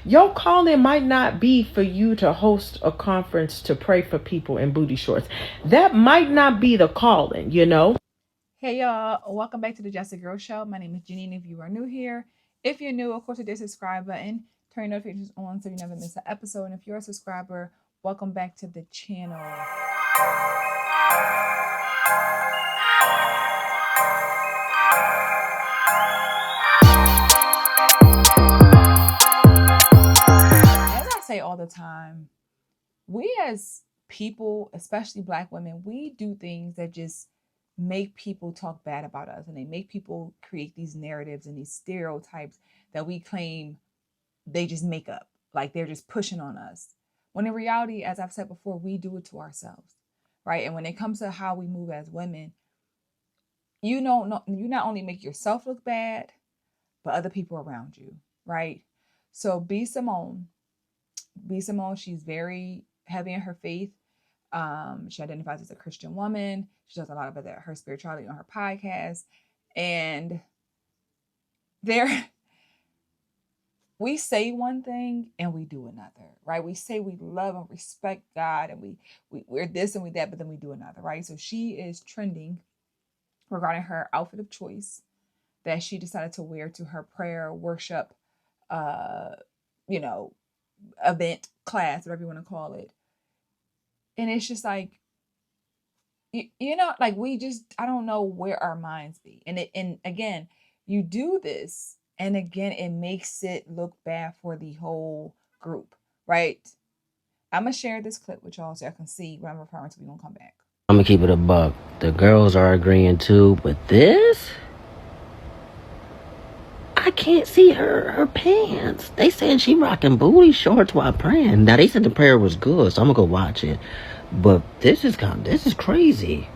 Your calling might not be for you to host a conference to pray for people in booty shorts. That might not be the calling, you know? Hey y'all, welcome back to the Just a Girl Show. My name is Janine. If you are new here, if you're new, of course, hit the subscribe button, turn your notifications on so you never miss an episode. And if you're a subscriber, welcome back to the channel. As I say all the time, we as people, especially Black women, we do things that just make people talk bad about us, and they make people create these narratives and these stereotypes that we claim they just make up, like they're just pushing on us, when in reality, as I've said before, we do it to ourselves, right? And when it comes to how we move as women, you not only make yourself look bad, but other people around you, right? So Simone, she's very heavy in her faith. She identifies as a Christian woman. She does a lot of her spirituality on her podcast. And we say one thing and we do another, right? We say we love and respect God and we're this and we that, but then we do another, right? So she is trending regarding her outfit of choice that she decided to wear to her prayer, worship, event, class, whatever you want to call it. And it's just like, like I don't know where our minds be. And again, you do this, and again, it makes it look bad for the whole group, right? I'm going to share this clip with y'all so y'all can see what I'm referring to. We're going to come back. I'm going to keep it a buck. The girls are agreeing too, but this? I can't see her pants. They saying she rocking booty shorts while praying. Now, they said the prayer was good, so I'm going to go watch it. But this is crazy.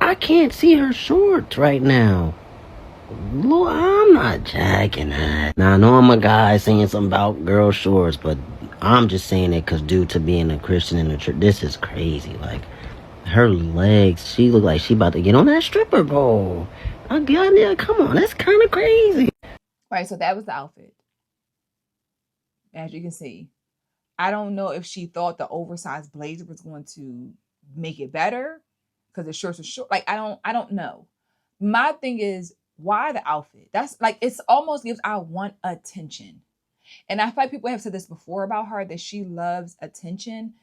I can't see her shorts right now. Lord, I'm not jacking that. Now, I know I'm a guy saying something about girl shorts, but I'm just saying it because due to being a Christian in the church, this is crazy. Like, her legs, she look like she about to get on that stripper pole. Yeah, come on, that's kind of crazy. Right, so that was the outfit. As you can see, I don't know if she thought the oversized blazer was going to make it better because the shorts are short. Like, I don't know. My thing is, why the outfit? That's like, it's almost gives I want attention. And I feel like people have said this before about her, that she loves attention.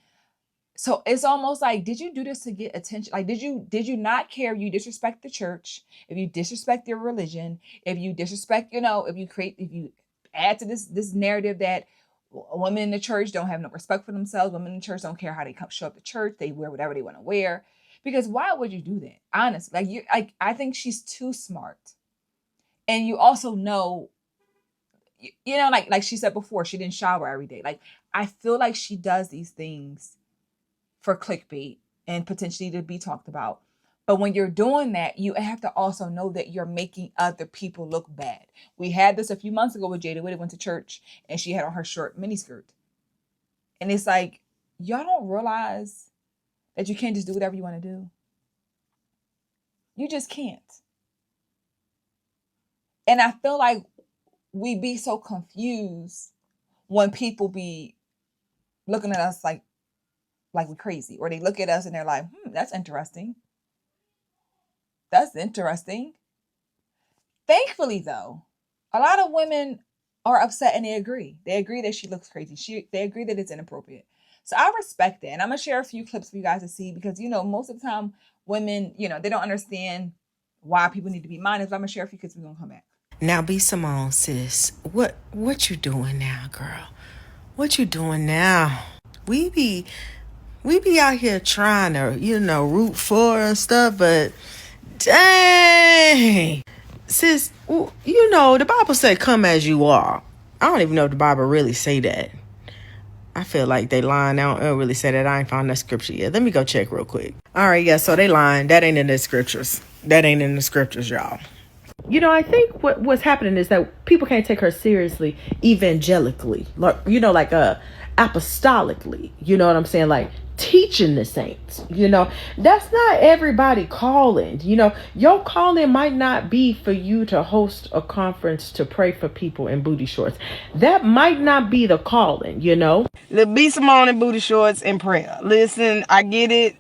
So it's almost like, did you do this to get attention? Like, did you not care? You disrespect the church, if you disrespect your religion, if you disrespect, if you add to this narrative that women in the church don't have no respect for themselves, women in the church don't care how they show up to church, they wear whatever they want to wear. Because why would you do that? Honestly, I think she's too smart. And you also know, like she said before, she didn't shower every day. Like, I feel like she does these things for clickbait and potentially to be talked about. But when you're doing that, you have to also know that you're making other people look bad. We had this a few months ago with Jada Witt went to church and she had on her short miniskirt. And it's like, y'all don't realize that you can't just do whatever you want to do. You just can't. And I feel like we be so confused when people be looking at us like we're crazy, or they look at us and they're like, that's interesting. That's interesting. Thankfully, though, a lot of women are upset and they agree. They agree that she looks crazy. They agree that it's inappropriate. So I respect that. And I'm going to share a few clips for you guys to see because, most of the time women, they don't understand why people need to be mindful. I'm going to share a few clips. We're going to come back. Now, Simone, sis, what you doing now, girl? What you doing now? We be out here trying to, root for and stuff, but dang, sis, the Bible said, "Come as you are." I don't even know if the Bible really say that. I feel like they lying. I don't really say that. I ain't found that scripture yet. Let me go check real quick. All right, yeah, so they lying. That ain't in the scriptures. Y'all. I think what's happening is that people can't take her seriously evangelically, like apostolically. You know what I'm saying? Like, teaching the saints. That's not everybody calling. Your calling might not be for you to host a conference to pray for people in booty shorts. That might not be the calling. The be Simone in booty shorts and prayer. Listen, I get it.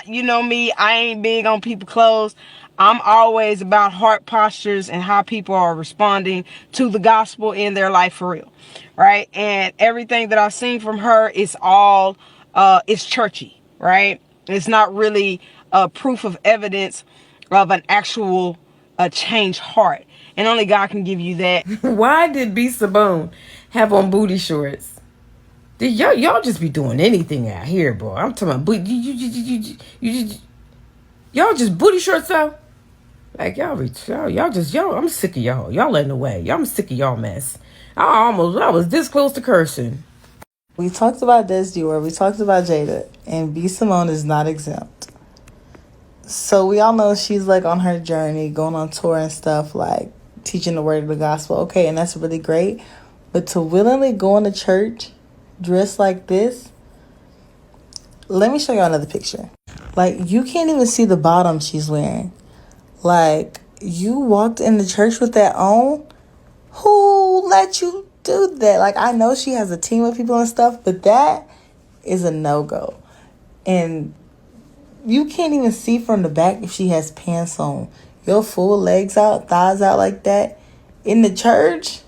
You know me, I ain't big on people clothes. I'm always about heart postures and how people are responding to the gospel in their life for real. Right? And everything that I've seen from her is all it's churchy, right? It's not really proof of evidence of an actual changed heart. And only God can give you that. Why did B Simone have on booty shorts? Y'all just be doing anything out here, bro. I'm talking about y'all just booty shorts out. Like y'all, I'm sick of y'all. Y'all in the way. I'm sick of y'all mess. I was this close to cursing. We talked about Des Dior, we talked about Jada, and B Simone is not exempt. So we all know she's like on her journey, going on tour and stuff, like teaching the word of the gospel. Okay, and that's really great. But to willingly go into church dressed like this, let me show you another picture. Like, you can't even see the bottom she's wearing. Like, you walked in the church with that on? Who let you do that? Like, I know she has a team of people and stuff, but that is a no-go. And you can't even see from the back if she has pants on. Your full legs out, thighs out like that in the church?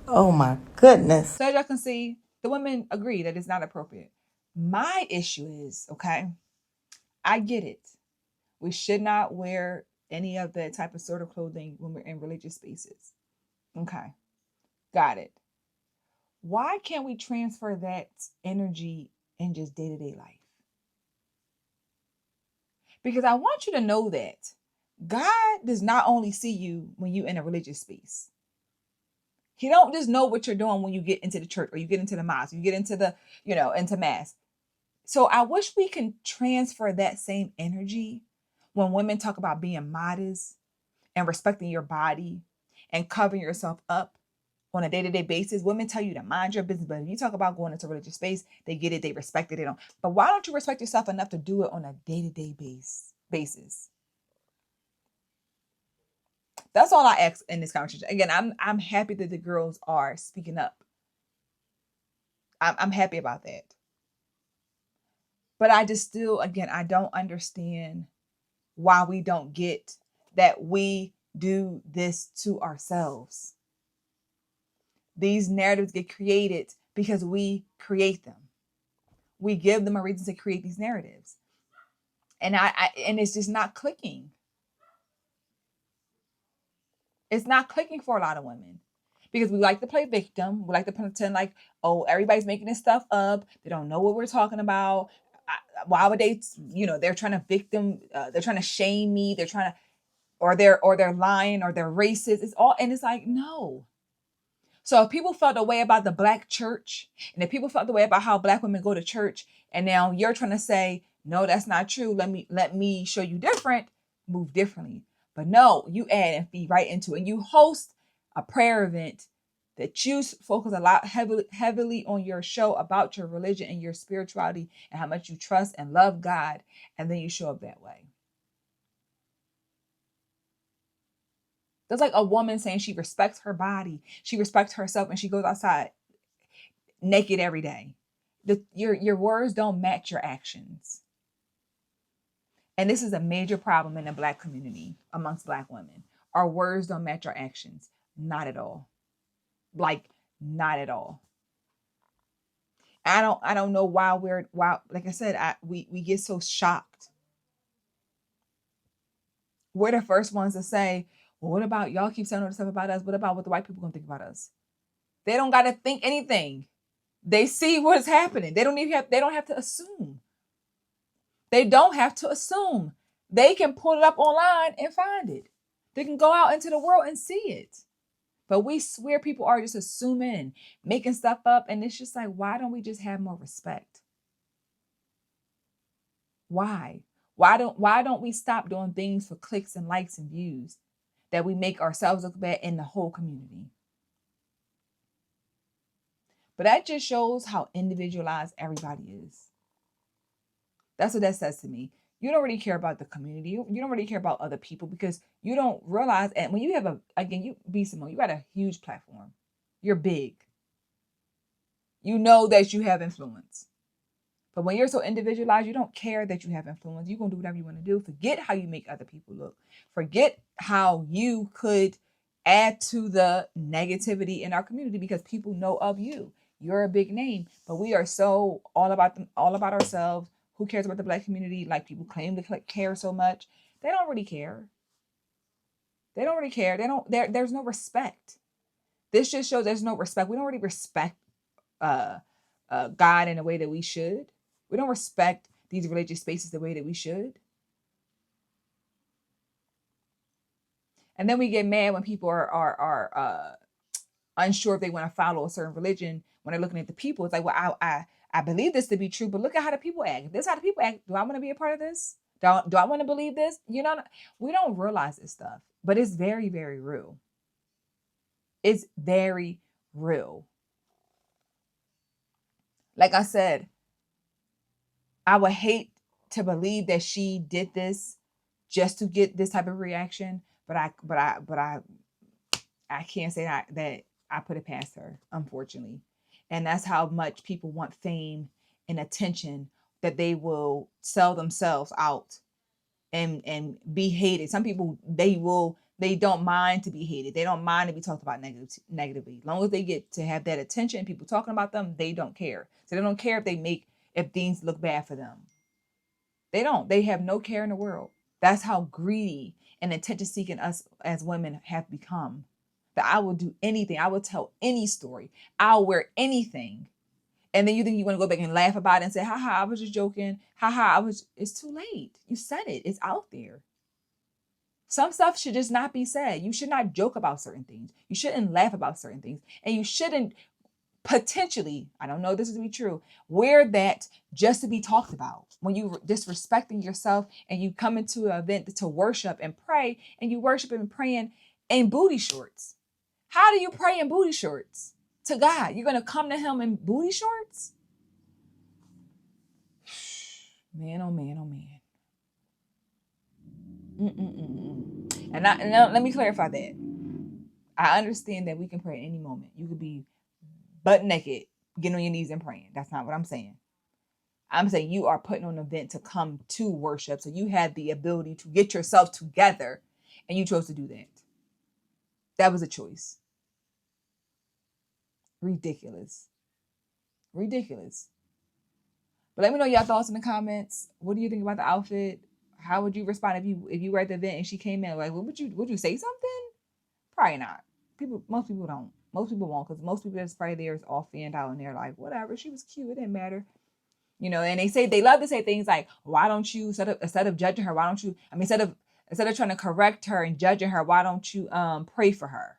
Oh my goodness. So as y'all can see, the women agree that it's not appropriate. My issue is, okay, I get it. We should not wear any of that type of sort of clothing when we're in religious spaces. Okay, got it. Why can't we transfer that energy in just day-to-day life? Because I want you to know that God does not only see you when you're in a religious space. He don't just know what you're doing when you get into the church or you get into the mosque, you get into the, into mass. So I wish we can transfer that same energy when women talk about being modest and respecting your body and covering yourself up on a day-to-day basis. Women tell you to mind your business, but if you talk about going into religious space, they get it, they respect it, they don't. But why don't you respect yourself enough to do it on a day-to-day basis? That's all I ask in this conversation. Again, I'm happy that the girls are speaking up. I'm happy about that. But I just still, again, I don't understand why we don't get that we do this to ourselves. These narratives get created because we create them. We give them a reason to create these narratives. And and it's just not clicking. It's not clicking for a lot of women because we like to play victim. We like to pretend like, oh, everybody's making this stuff up. They don't know what we're talking about. Why would they, they're trying to victim, they're trying to shame me. They're trying to, or they're lying or they're racist. It's all, and it's like, no. So if people felt the way about the Black church, and if people felt the way about how Black women go to church, and now you're trying to say, no, that's not true. Let me show you different, move differently. But no, you add and feed right into it. And you host a prayer event that you focus a lot heavily on your show about your religion and your spirituality and how much you trust and love God. And then you show up that way. That's like a woman saying she respects her body. She respects herself and she goes outside naked every day. Your words don't match your actions. And this is a major problem in the Black community amongst Black women. Our words don't match our actions. Not at all. Like, not at all. I don't know why like I said, we get so shocked. We're the first ones to say, well, what about y'all keep saying all this stuff about us? What about what the white people gonna think about us? They don't gotta think anything. They see what's happening. They don't have to assume. They don't have to assume. They can pull it up online and find it. They can go out into the world and see it. But we swear people are just assuming, making stuff up. And it's just like, why don't we just have more respect? Why? Why don't we stop doing things for clicks and likes and views that we make ourselves look bad in the whole community? But that just shows how individualized everybody is. That's what that says to me. You don't really care about the community. You don't really care about other people because you don't realize. And when you have you be Simone, you got a huge platform. You're big. You know that you have influence. But when you're so individualized, you don't care that you have influence. You're going to do whatever you want to do. Forget how you make other people look. Forget how you could add to the negativity in our community because people know of you. You're a big name, but we are so all about them, all about ourselves. Who cares about the Black community? Like people claim to care so much. They don't really care. They don't really care. There's no respect. This just shows there's no respect. We don't really respect God in a way that we should. We don't respect these religious spaces the way that we should. And then we get mad when people are unsure if they want to follow a certain religion when they're looking at the people. It's like, well, I believe this to be true, but look at how the people act. If this is how the people act, do I want to be a part of this? Do I want to believe this? You know, we don't realize this stuff, but it's very, very real. It's very real. Like I said, I would hate to believe that she did this just to get this type of reaction, but I can't say that I put it past her, unfortunately. And that's how much people want fame and attention that they will sell themselves out and be hated. Some people they don't mind to be hated. They don't mind to be talked about negatively. As long as they get to have that attention, people talking about them, they don't care. So they don't care if things look bad for them. They don't. They have no care in the world. That's how greedy and attention-seeking us as women have become. That I will do anything. I will tell any story. I'll wear anything. And then you think you want to go back and laugh about it and say, haha, I was just joking. Haha, it's too late. You said it. It's out there. Some stuff should just not be said. You should not joke about certain things. You shouldn't laugh about certain things. And you shouldn't potentially, I don't know if this is to be true, wear that just to be talked about. When you disrespecting yourself and you come into an event to worship and pray, and you worship and praying in booty shorts. How do you pray in booty shorts to God? You're going to come to him in booty shorts? Man, oh man, oh man. And let me clarify that. I understand that we can pray at any moment. You could be butt naked, getting on your knees and praying. That's not what I'm saying. I'm saying you are putting on an event to come to worship. So you had the ability to get yourself together and you chose to do that. That was a choice. Ridiculous. Ridiculous. But let me know your thoughts in the comments. What do you think about the outfit? How would you respond if you were at the event and she came in? Like, would you say something? Probably not. Most people don't. Most people won't, because most people that's probably there is all fanned out and they're like, whatever, she was cute, it didn't matter. You know, and they love to say things like, why don't you, instead of judging her, why don't you, instead of trying to correct her and judging her, why don't you pray for her?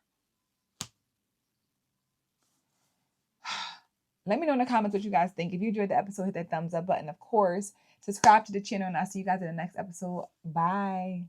Let me know in the comments what you guys think. If you enjoyed the episode, hit that thumbs up button. Of course, subscribe to the channel, and I'll see you guys in the next episode. Bye.